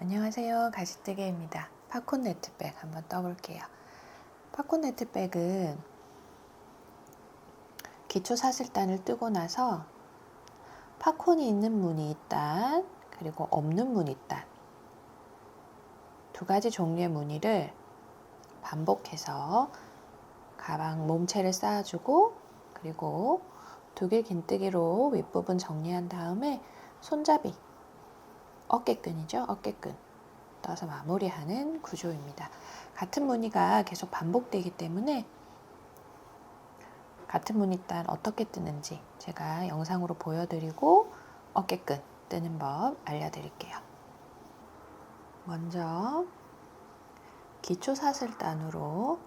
안녕하세요. 가시뜨개입니다. 팝콘 네트백 한번 떠볼게요. 팝콘 네트백은 기초 사슬단을 뜨고 나서 팝콘이 있는 무늬 단 그리고 없는 무늬 단 두 가지 종류의 무늬를 반복해서 가방 몸체를 쌓아주고 그리고 독일 긴뜨기로 윗부분 정리한 다음에 손잡이 어깨끈이죠. 어깨끈 떠서 마무리하는 구조입니다. 같은 무늬가 계속 반복되기 때문에 같은 무늬 단 어떻게 뜨는지 제가 영상으로 보여드리고 어깨끈 뜨는 법 알려드릴게요. 먼저 기초 사슬단으로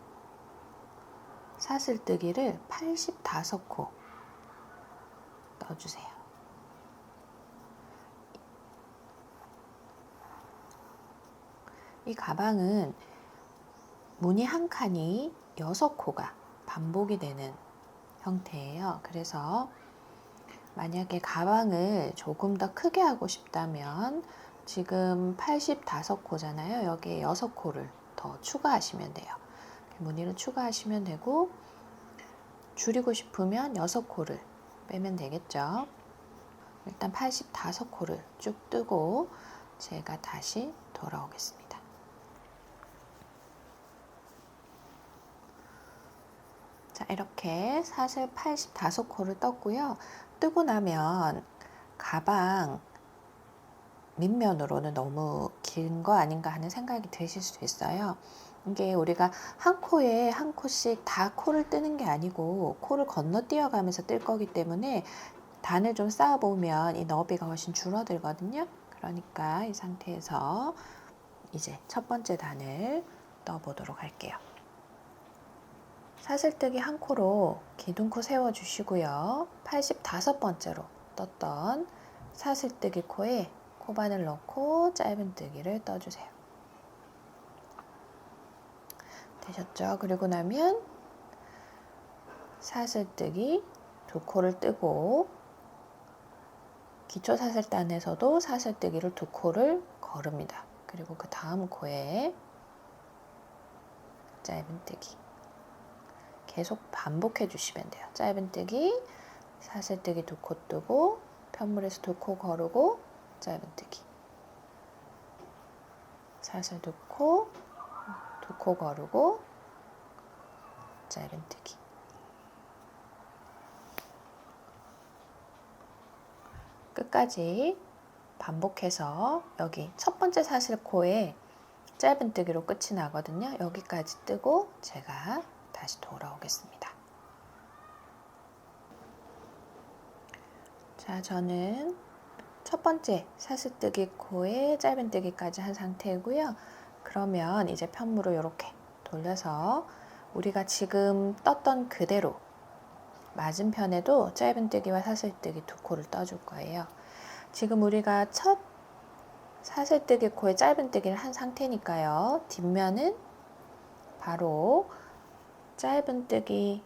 사슬뜨기를 85코 떠주세요. 이 가방은 무늬 한 칸이 6코가 반복이 되는 형태예요. 그래서 만약에 가방을 조금 더 크게 하고 싶다면 지금 85코잖아요. 여기에 6코를 더 추가하시면 돼요. 무늬를 추가하시면 되고 줄이고 싶으면 6코를 빼면 되겠죠. 일단 85코를 쭉 뜨고 제가 다시 돌아오겠습니다. 자, 이렇게 사슬 85코를 떴고요. 뜨고 나면 가방 밑면으로는 너무 긴 거 아닌가 하는 생각이 드실 수 있어요. 이게 우리가 한 코에 한 코씩 다 코를 뜨는 게 아니고 코를 건너뛰어 가면서 뜰 거기 때문에 단을 좀 쌓아 보면 이 너비가 훨씬 줄어들거든요. 그러니까 이 상태에서 이제 첫 번째 단을 떠 보도록 할게요. 사슬뜨기 한 코로 기둥코 세워주시고요. 85번째로 떴던 사슬뜨기 코에 코바늘 넣고 짧은뜨기를 떠주세요. 되셨죠? 그리고 나면 사슬뜨기 두 코를 뜨고 기초 사슬단에서도 사슬뜨기를 두 코를 걸읍니다. 그리고 그 다음 코에 짧은뜨기 계속 반복해 주시면 돼요. 짧은뜨기, 사슬뜨기 두 코 뜨고 편물에서 두 코 거르고 짧은뜨기 사슬 두 코 거르고 짧은뜨기 끝까지 반복해서 여기 첫 번째 사슬코에 짧은뜨기로 끝이 나거든요. 여기까지 뜨고 제가 다시 돌아오겠습니다. 자, 저는 첫 번째 사슬뜨기 코에 짧은뜨기까지 한 상태이고요. 그러면 이제 편물을 이렇게 돌려서 우리가 지금 떴던 그대로 맞은편에도 짧은뜨기와 사슬뜨기 두 코를 떠줄 거예요. 지금 우리가 첫 사슬뜨기 코에 짧은뜨기를 한 상태니까요. 뒷면은 바로 짧은뜨기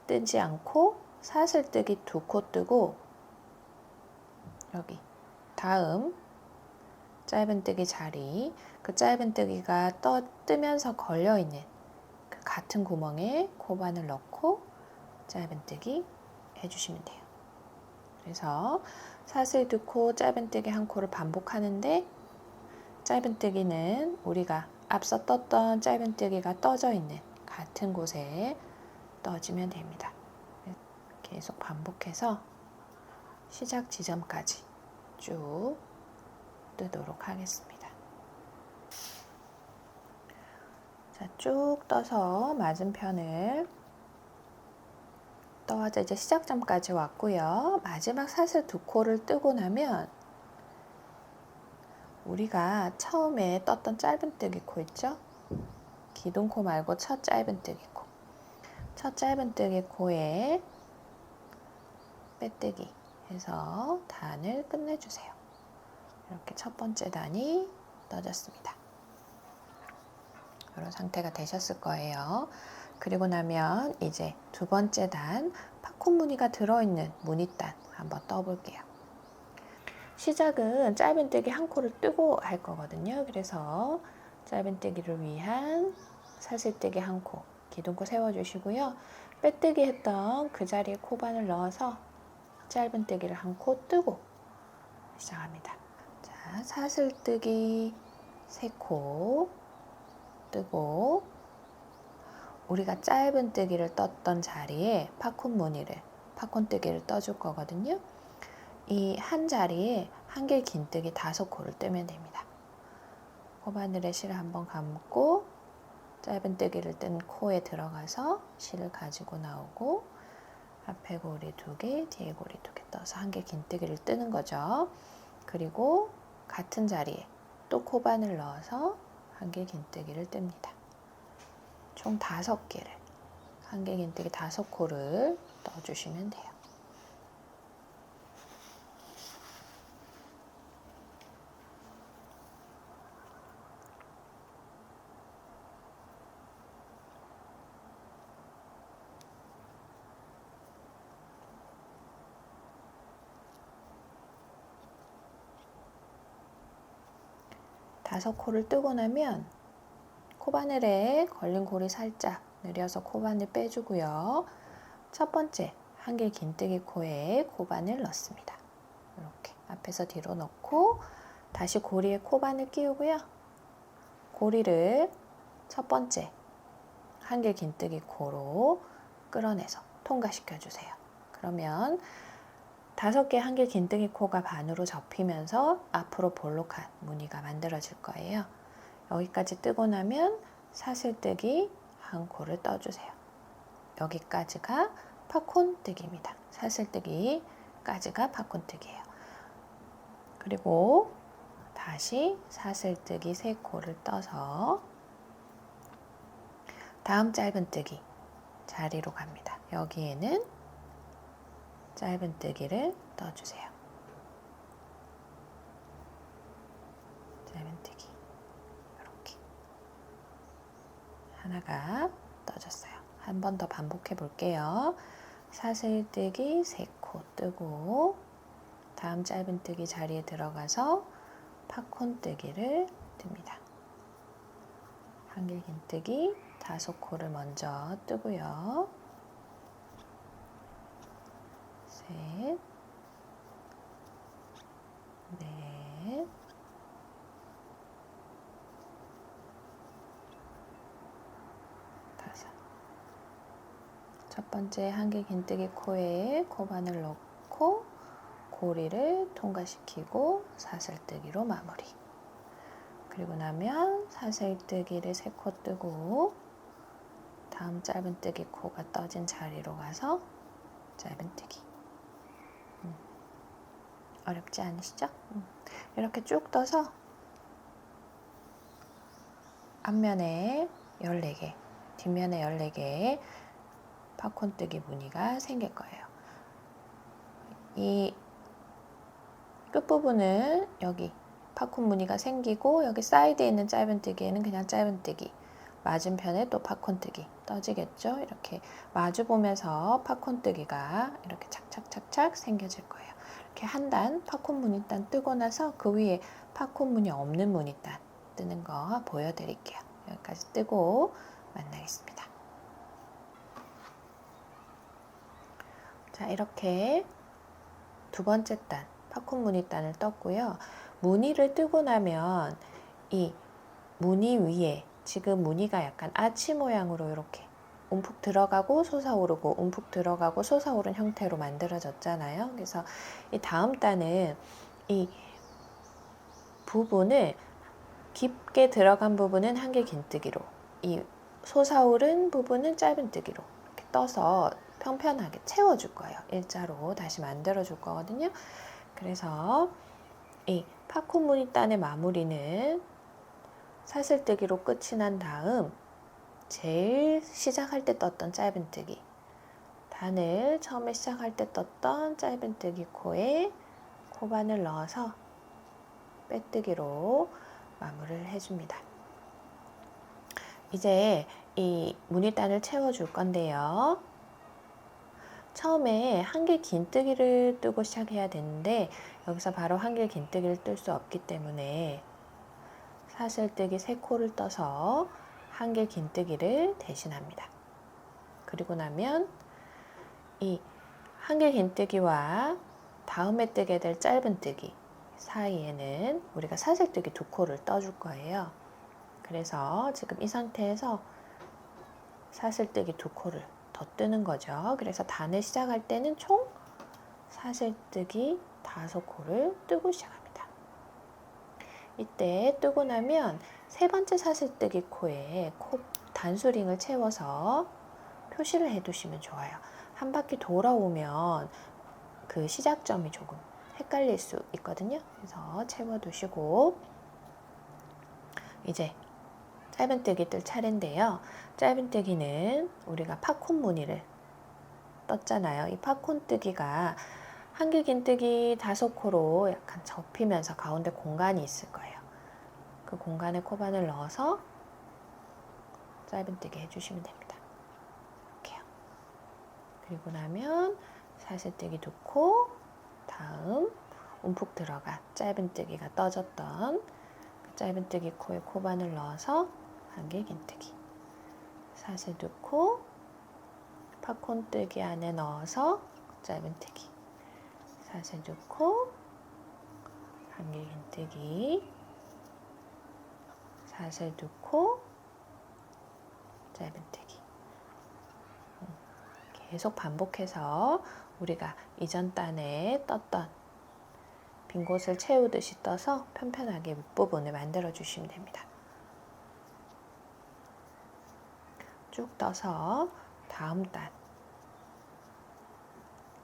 뜨지 않고 사슬뜨기 두 코 뜨고 여기 다음 짧은뜨기 자리 그 짧은뜨기가 뜨면서 걸려있는 그 같은 구멍에 코바늘 넣고 짧은뜨기 해주시면 돼요. 그래서 사슬 두 코, 짧은뜨기 한 코를 반복하는데 짧은뜨기는 우리가 앞서 떴던 짧은뜨기가 떠져 있는 같은 곳에 떠주면 됩니다. 계속 반복해서 시작 지점까지 쭉 뜨도록 하겠습니다. 자, 쭉 떠서 맞은편을 떠서 이제 시작점까지 왔고요. 마지막 사슬 두 코를 뜨고 나면 우리가 처음에 떴던 짧은뜨기 코 있죠? 기둥코 말고 첫 짧은뜨기 코. 첫 짧은뜨기 코에 빼뜨기 해서 단을 끝내주세요. 이렇게 첫 번째 단이 떠졌습니다. 이런 상태가 되셨을 거예요. 그리고 나면 이제 두 번째 단 팝콘 무늬가 들어있는 무늬단 한번 떠볼게요. 시작은 짧은뜨기 한 코를 뜨고 할 거거든요. 그래서 짧은뜨기를 위한 사슬뜨기 한 코, 기둥코 세워주시고요. 빼뜨기 했던 그 자리에 코반을 넣어서 짧은뜨기를 한 코 뜨고 시작합니다. 자, 사슬뜨기 3코 뜨고 우리가 짧은뜨기를 떴던 자리에 팝콘뜨기를 떠줄 거거든요. 이 한 자리에 한길 긴뜨기 5코를 뜨면 됩니다. 코바늘에 실을 한번 감고 짧은뜨기를 뜬 코에 들어가서 실을 가지고 나오고 앞에 고리 2개, 뒤에 고리 2개 떠서 한길 긴뜨기를 뜨는 거죠. 그리고 같은 자리에 또 코바늘 넣어서 한길 긴뜨기를 뜹니다. 총 5개를, 한길 긴뜨기 5코를 넣어주시면 돼요. 다섯 코를 뜨고 나면 코바늘에 걸린 고리 살짝 내려서 코바늘 빼주고요. 첫 번째 한길 긴뜨기 코에 코바늘 넣습니다. 이렇게 앞에서 뒤로 넣고 다시 고리에 코바늘 끼우고요. 고리를 첫 번째 한길 긴뜨기 코로 끌어내서 통과시켜 주세요. 그러면 5개 한길 긴뜨기 코가 반으로 접히면서 앞으로 볼록한 무늬가 만들어질 거예요. 여기까지 뜨고 나면 사슬뜨기 한 코를 떠주세요. 여기까지가 팝콘뜨기입니다. 사슬뜨기까지가 팝콘뜨기예요. 그리고 다시 사슬뜨기 3코를 떠서 다음 짧은뜨기 자리로 갑니다. 여기에는 짧은뜨기를 떠주세요. 짧은뜨기 이렇게 하나가 떠졌어요. 한 번 더 반복해 볼게요. 사슬뜨기 3코 뜨고 다음 짧은뜨기 자리에 들어가서 팝콘뜨기를 뜹니다. 한길 긴뜨기 5코를 먼저 뜨고요. 셋, 넷, 다섯. 첫 번째 한길 긴뜨기 코에 코바늘 넣고 고리를 통과시키고 사슬뜨기로 마무리. 그리고 나면 사슬뜨기를 3코 뜨고 다음 짧은뜨기 코가 떠진 자리로 가서 짧은뜨기. 어렵지 않으시죠? 이렇게 쭉 떠서 앞면에 14개, 뒷면에 14개의 팝콘뜨기 무늬가 생길 거예요. 이 끝부분은 여기 팝콘 무늬가 생기고 여기 사이드에 있는 짧은뜨기에는 그냥 짧은뜨기, 맞은편에 또 팝콘뜨기 떠지겠죠? 이렇게 마주 보면서 팝콘뜨기가 이렇게 착착착착 생겨질 거예요. 이렇게 한 단 팝콘 무늬단 뜨고 나서 그 위에 팝콘 무늬 없는 무늬단 뜨는 거 보여드릴게요. 여기까지 뜨고 만나겠습니다. 자, 이렇게 두 번째 단 팝콘 무늬단을 떴고요. 무늬를 뜨고 나면 이 무늬 위에 지금 무늬가 약간 아치 모양으로 이렇게 움푹 들어가고 솟아오르고 움푹 들어가고 솟아오른 형태로 만들어졌잖아요. 그래서 이 다음 단은 이 부분을 깊게 들어간 부분은 한길 긴뜨기로, 이 솟아오른 부분은 짧은뜨기로 이렇게 떠서 평평하게 채워줄 거예요. 일자로 다시 만들어줄 거거든요. 그래서 이 팝콘 무늬단의 마무리는 사슬뜨기로 끝이 난 다음 제일 시작할 때 떴던 짧은뜨기 단을 처음에 시작할 때 떴던 짧은뜨기 코에 코반을 넣어서 빼뜨기로 마무리를 해줍니다. 이제 이 무늬단을 채워줄 건데요. 처음에 한길 긴뜨기를 뜨고 시작해야 되는데 여기서 바로 한길 긴뜨기를 뜰 수 없기 때문에 사슬뜨기 3코를 떠서 한길 긴뜨기를 대신합니다. 그리고 나면 이 한길 긴뜨기와 다음에 뜨게 될 짧은뜨기 사이에는 우리가 사슬뜨기 2코를 떠줄 거예요. 그래서 지금 이 상태에서 사슬뜨기 2코를 더 뜨는 거죠. 그래서 단을 시작할 때는 총 사슬뜨기 5코를 뜨고 시작합니다. 이때 뜨고 나면 3번째 사슬뜨기 코에 단수링을 채워서 표시를 해 두시면 좋아요. 한 바퀴 돌아오면 그 시작점이 조금 헷갈릴 수 있거든요. 그래서 채워 두시고 이제 짧은뜨기 뜰 차례인데요. 짧은뜨기는 우리가 팝콘 무늬를 떴잖아요. 이 팝콘 뜨기가 한길 긴뜨기 5코로 약간 접히면서 가운데 공간이 있을 거예요. 그 공간에 코바늘 넣어서 짧은뜨기 해주시면 됩니다. 이렇게요. 그리고 나면 사슬뜨기 2코, 다음 움푹 들어간 짧은뜨기가 떠졌던 그 짧은뜨기 코에 코바늘 넣어서 한길 긴뜨기, 사슬 2코, 팝콘뜨기 안에 넣어서 짧은뜨기, 사슬 2코, 한길 긴뜨기, 사슬 2코, 짧은뜨기. 계속 반복해서 우리가 이전 단에 떴던 빈 곳을 채우듯이 떠서 편편하게 윗부분을 만들어 주시면 됩니다. 쭉 떠서 다음 단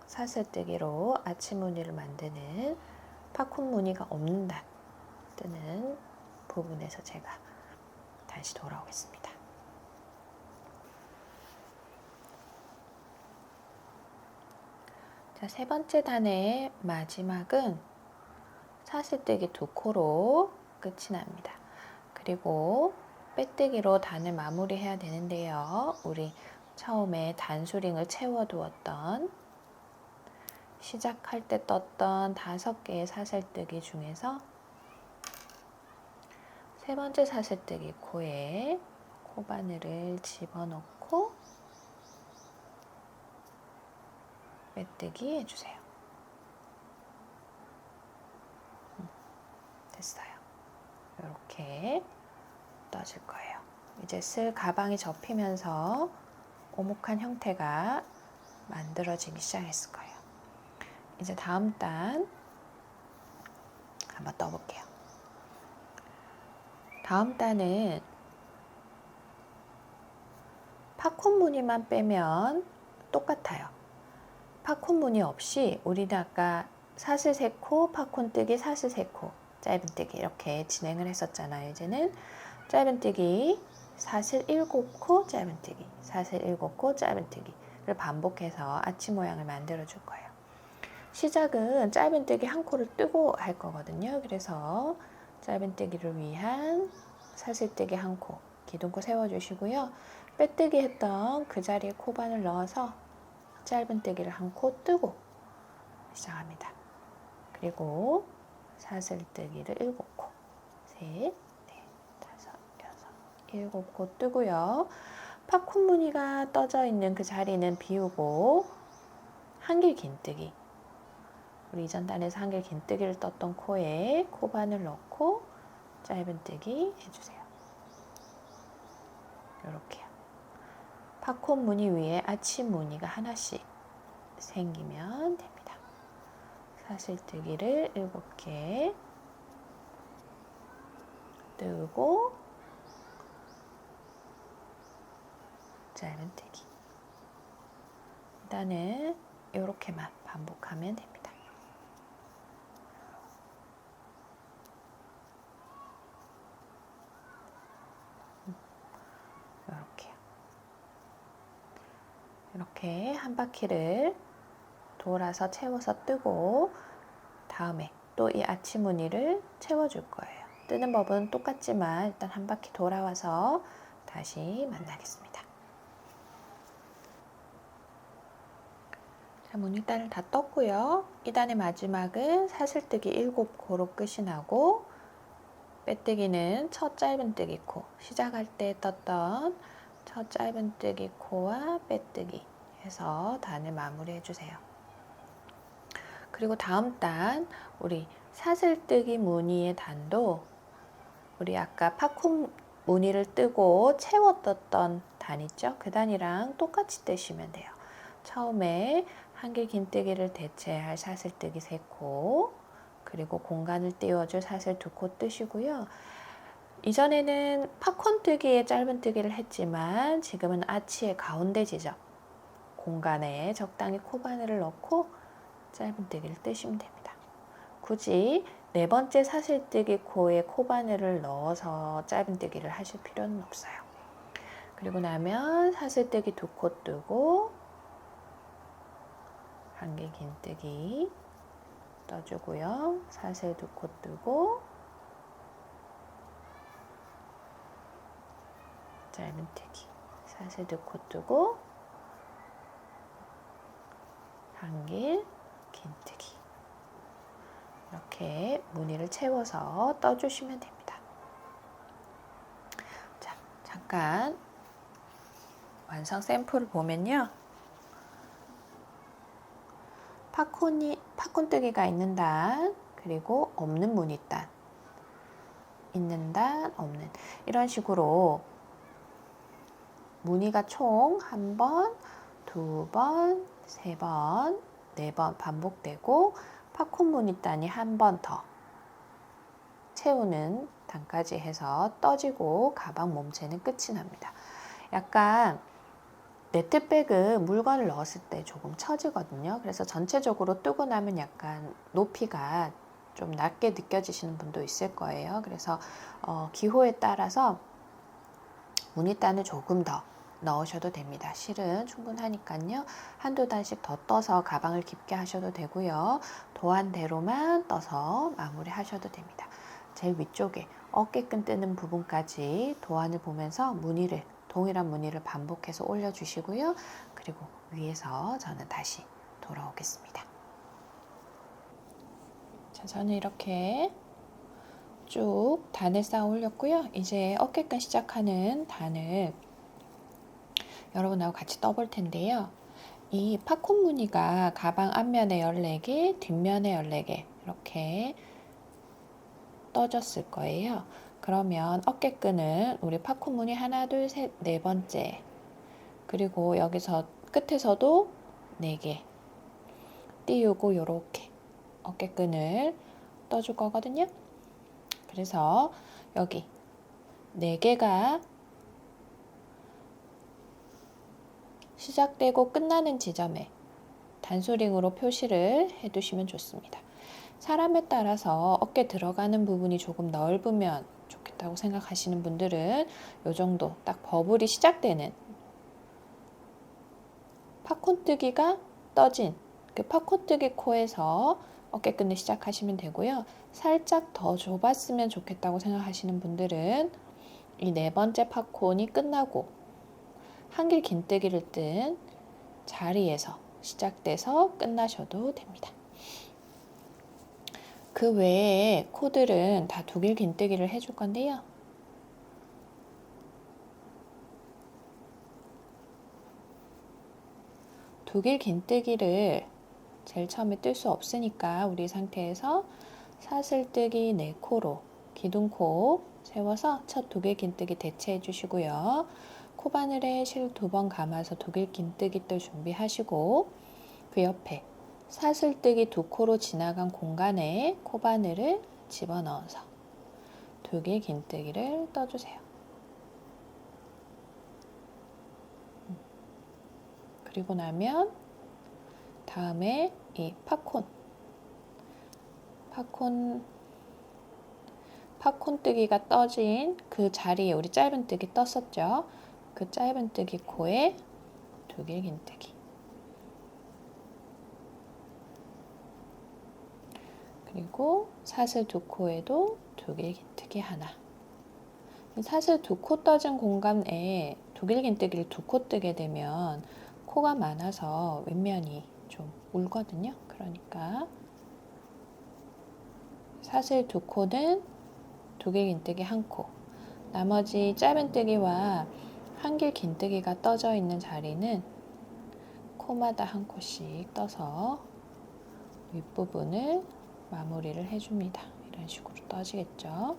사슬뜨기로 아치 무늬를 만드는 팝콘 무늬가 없는 단 뜨는 부분에서 제가 다시 돌아오겠습니다. 자, 3번째 단의 마지막은 사슬뜨기 2코로 끝이 납니다. 그리고 빼뜨기로 단을 마무리해야 되는데요. 우리 처음에 단수링을 채워두었던 시작할 때 떴던 5개의 사슬뜨기 중에서 3번째 사슬뜨기 코에 코바늘을 집어넣고 빼뜨기 해주세요. 됐어요. 이렇게 떠질 거예요. 이제 슬 가방이 접히면서 오목한 형태가 만들어지기 시작했을 거예요. 이제 다음 단 한번 떠볼게요. 다음 단은 팝콘 무늬만 빼면 똑같아요. 팝콘 무늬 없이 우리는 아까 사슬 3코, 팝콘 뜨기, 사슬 3코, 짧은뜨기 이렇게 진행을 했었잖아요. 이제는 짧은뜨기, 사슬 7코, 짧은뜨기, 사슬 7코, 짧은뜨기를 반복해서 아치 모양을 만들어 줄 거예요. 시작은 짧은뜨기 1코를 뜨고 할 거거든요. 그래서 짧은뜨기를 위한 사슬뜨기 1코, 기둥코 세워주시고요. 빼뜨기 했던 그 자리에 코바늘 넣어서 짧은뜨기를 1코 뜨고 시작합니다. 그리고 사슬뜨기를 7코, 셋, 넷, 다섯, 여섯, 7코 뜨고요. 팝콘 무늬가 떠져 있는 그 자리는 비우고 한길 긴뜨기, 우리 이전 단에서 한길 긴뜨기를 떴던 코에 코바늘 넣고 짧은뜨기 해주세요. 이렇게요. 팝콘 무늬 위에 아치 무늬가 하나씩 생기면 됩니다. 사슬뜨기를 7개 뜨고 짧은뜨기. 일단은 이렇게만 반복하면 됩니다. 이렇게요. 이렇게 한 바퀴를 돌아서 채워서 뜨고 다음에 또 이 아치 무늬를 채워줄 거예요. 뜨는 법은 똑같지만 일단 한 바퀴 돌아와서 다시 만나겠습니다. 자, 무늬단을 다 떴고요. 2단의 마지막은 사슬뜨기 7코로 끝이 나고 빼뜨기는 첫 짧은뜨기 코, 시작할 때 떴던 첫 짧은뜨기 코와 빼뜨기 해서 단을 마무리 해주세요. 그리고 다음 단, 우리 사슬뜨기 무늬의 단도 우리 아까 팝콘 무늬를 뜨고 채워 떴던 단 있죠? 그 단이랑 똑같이 뜨시면 돼요. 처음에 한길 긴뜨기를 대체할 사슬뜨기 3코, 그리고 공간을 띄워줄 사슬 2코 뜨시고요. 이전에는 팝콘 뜨기에 짧은 뜨기를 했지만 지금은 아치의 가운데 지점, 공간에 적당히 코바늘을 넣고 짧은 뜨기를 뜨시면 됩니다. 굳이 4번째 사슬뜨기 코에 코바늘을 넣어서 짧은 뜨기를 하실 필요는 없어요. 그리고 나면 사슬뜨기 2코 뜨고 한길 긴뜨기 떠주고요. 사슬 2코 뜨고 짧은 뜨기, 사슬 2코 뜨고 한길 긴뜨기, 이렇게 무늬를 채워서 떠주시면 됩니다. 자, 잠깐 완성 샘플을 보면요. 팝콘뜨기가 있는 단, 그리고 없는 무늬단, 있는 단, 없는, 이런 식으로 무늬가 총 1번, 2번, 3번, 4번 반복되고 팝콘 무늬단이 1번 더 채우는 단까지 해서 떠지고 가방 몸체는 끝이 납니다. 약간 네트백은 물건을 넣었을 때 조금 처지거든요. 그래서 전체적으로 뜨고 나면 약간 높이가 좀 낮게 느껴지시는 분도 있을 거예요. 그래서 기호에 따라서 무늬단을 조금 더 넣으셔도 됩니다. 실은 충분하니까요. 한두 단씩 더 떠서 가방을 깊게 하셔도 되고요. 도안대로만 떠서 마무리 하셔도 됩니다. 제일 위쪽에 어깨끈 뜨는 부분까지 도안을 보면서 무늬를, 동일한 무늬를 반복해서 올려주시고요. 그리고 위에서 저는 다시 돌아오겠습니다. 자, 저는 이렇게 쭉 단을 쌓아 올렸고요. 이제 어깨끈 시작하는 단을 여러분하고 같이 떠볼 텐데요. 이 팝콘 무늬가 가방 앞면에 14개, 뒷면에 14개 이렇게 떠졌을 거예요. 그러면 어깨끈은 우리 팝콘 무늬 하나, 둘, 셋, 4번째, 그리고 여기서 끝에서도 4개 띄우고 요렇게 어깨끈을 떠줄 거거든요. 그래서 여기 4개가 시작되고 끝나는 지점에 단수링으로 표시를 해두시면 좋습니다. 사람에 따라서 어깨 들어가는 부분이 조금 넓으면 좋겠다고 생각하시는 분들은 이 정도 딱 버블이 시작되는 팝콘뜨기가 떠진 그 팝콘뜨기 코에서 어깨끈을 시작하시면 되고요. 살짝 더 좁았으면 좋겠다고 생각하시는 분들은 이 4번째 팝콘이 끝나고 한길 긴뜨기를 뜬 자리에서 시작돼서 끝나셔도 됩니다. 그 외에 코들은 다 두길 긴뜨기를 해줄 건데요. 두길 긴뜨기를 제일 처음에 뜰 수 없으니까 우리 상태에서 사슬뜨기 4코로 기둥코 세워서 첫 두길 긴뜨기 대체해 주시고요. 코바늘에 실 2번 감아서 두길 긴뜨기 뜰 준비하시고 그 옆에 사슬뜨기 2코로 지나간 공간에 코바늘을 집어넣어서 두길 긴뜨기를 떠주세요. 그리고 나면 다음에 이 팝콘뜨기가 떠진 그 자리에 우리 짧은뜨기 떴었죠. 그 짧은뜨기 코에 두길 긴뜨기, 그리고 사슬 2코에도 두길 긴뜨기 하나. 사슬 2코 떠진 공간에 두길 긴뜨기를 2코 뜨게 되면 코가 많아서 윗면이 좀 울거든요. 그러니까 사슬 2코는 두길 긴뜨기 1코, 나머지 짧은 뜨기와 한길 긴뜨기가 떠져 있는 자리는 코마다 1코씩 떠서 윗부분을 마무리를 해줍니다. 이런 식으로 떠지겠죠.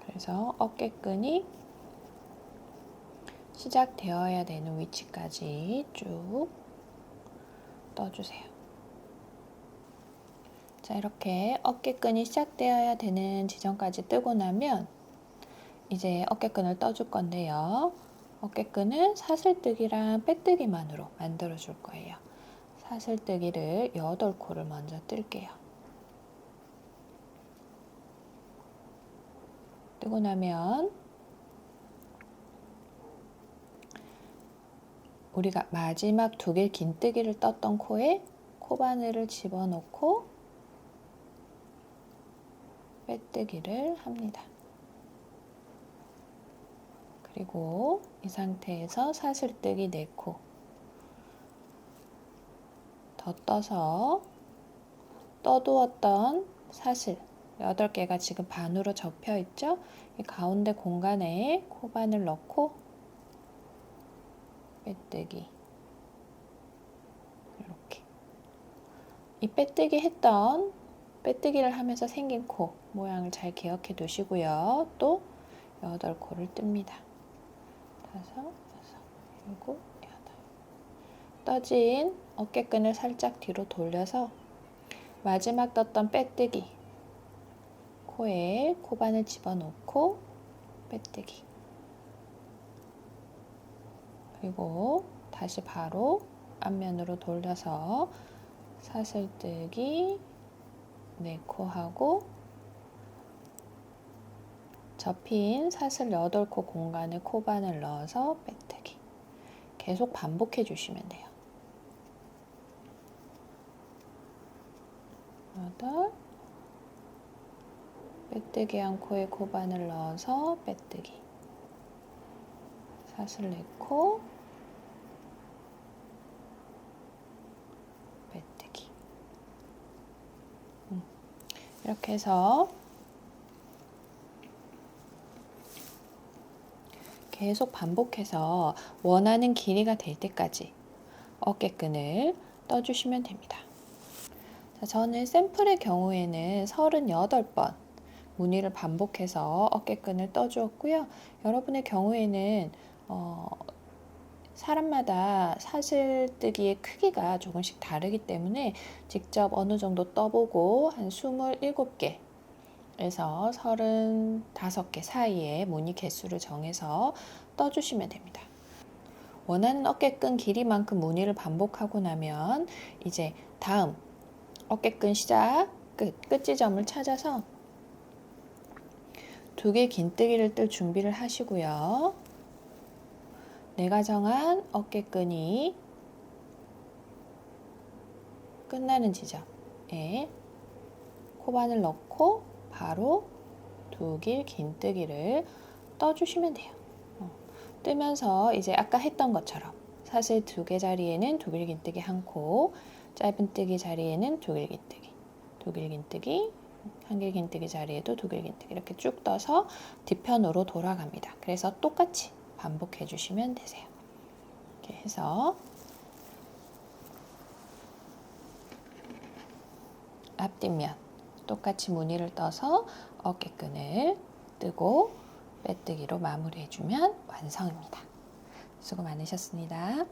그래서 어깨끈이 시작되어야 되는 위치까지 쭉 떠주세요. 자, 이렇게 어깨끈이 시작되어야 되는 지점까지 뜨고 나면 이제 어깨끈을 떠줄 건데요. 어깨끈은 사슬뜨기랑 빼뜨기만으로 만들어 줄 거예요. 사슬뜨기를 8코를 먼저 뜰게요. 뜨고 나면 우리가 마지막 2길 긴뜨기를 떴던 코에 코바늘을 집어넣고 빼뜨기를 합니다. 그리고 이 상태에서 사슬뜨기 4코 더 떠서 떠두었던 사슬 8개가 지금 반으로 접혀 있죠? 이 가운데 공간에 코바늘 넣고 빼뜨기, 이렇게. 이 빼뜨기를 하면서 생긴 코 모양을 잘 기억해 두시고요. 또 8코를 뜹니다. 5, 6, 7, 8. 떠진 어깨끈을 살짝 뒤로 돌려서 마지막 떴던 빼뜨기 코에 코바늘 집어넣고 빼뜨기, 그리고 다시 바로 앞면으로 돌려서 사슬뜨기 4코 하고 접힌 사슬 8코 공간에 코바늘 넣어서 빼뜨기. 계속 반복해 주시면 돼요. 8, 빼뜨기 한 코에 코바늘 넣어서 빼뜨기, 사슬 4코, 빼뜨기. 이렇게 해서 계속 반복해서 원하는 길이가 될 때까지 어깨끈을 떠주시면 됩니다. 자, 저는 샘플의 경우에는 38번 무늬를 반복해서 어깨끈을 떠주었고요. 여러분의 경우에는 사람마다 사슬뜨기의 크기가 조금씩 다르기 때문에 직접 어느 정도 떠보고 한 27개 에서 35개 사이에 무늬 개수를 정해서 떠주시면 됩니다. 원하는 어깨끈 길이만큼 무늬를 반복하고 나면 이제 다음 어깨끈 시작 끝 지점을 찾아서 2개 긴뜨기를 뜰 준비를 하시고요. 내가 정한 어깨끈이 끝나는 지점에 코바늘 넣고 바로 2길 긴뜨기를 떠주시면 돼요. 뜨면서 이제 아까 했던 것처럼 사슬 2개 자리에는 2길 긴뜨기 1코, 짧은 뜨기 자리에는 2길 긴뜨기, 2길 긴뜨기, 한길 긴뜨기 자리에도 2길 긴뜨기, 이렇게 쭉 떠서 뒤편으로 돌아갑니다. 그래서 똑같이 반복해 주시면 되세요. 이렇게 해서 앞뒷면 똑같이 무늬를 떠서 어깨끈을 뜨고 빼뜨기로 마무리해주면 완성입니다. 수고 많으셨습니다.